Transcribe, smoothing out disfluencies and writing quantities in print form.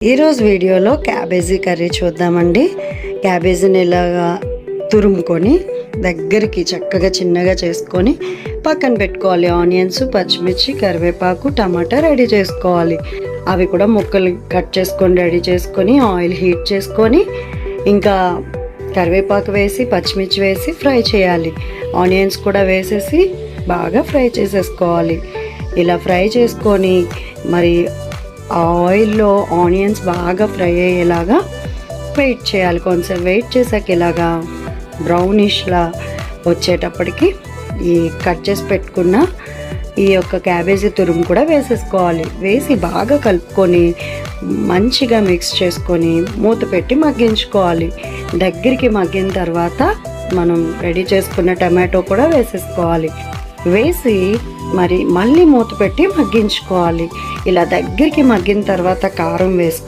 ఈరోజు వీడియోలో cabbage curry చూద్దామండి. క్యాబేజీని ఇలాగా తురుముకొని దగ్గరికి చక్కగా చిన్నగా చేసుకొని పక్కన పెట్టుకోవాలి. ఆనియన్స్, పచ్చిమిర్చి, కరివేపాకు, టమాటా రెడీ చేసుకోవాలి. అవి కూడా ముక్కలు కట్ చేసుకొని రెడీ చేసుకొని ఆయిల్ హీట్ చేసుకొని ఇంకా కరివేపాకు వేసి పచ్చిమిర్చి వేసి ఫ్రై చేయాలి. ఆనియన్స్ కూడా వేసేసి బాగా ఫ్రై చేసేసుకోవాలి. ఇలా ఫ్రై చేసుకొని మరి ఆయిల్లో ఆనియన్స్ బాగా ఫ్రై అయ్యేలాగా వెయిట్ చేయాలి. కొంచెం వెయిట్ చేసాక ఇలాగా బ్రౌనిష్లా వచ్చేటప్పటికి ఈ కట్ చేసి పెట్టుకున్న ఈ యొక్క క్యాబేజీ తురుము కూడా వేసేసుకోవాలి. వేసి బాగా కలుపుకొని మంచిగా మిక్స్ చేసుకొని మూత పెట్టి మగ్గించుకోవాలి. దగ్గరికి మగ్గిన తర్వాత మనం రెడీ చేసుకున్న టమాటో కూడా వేసేసుకోవాలి. వేసి మళ్ళీ మూత పెట్టి మగ్గించుకోవాలి. ఇలా దగ్గరికి మగ్గిన తర్వాత కారం వేసుకోవాలి.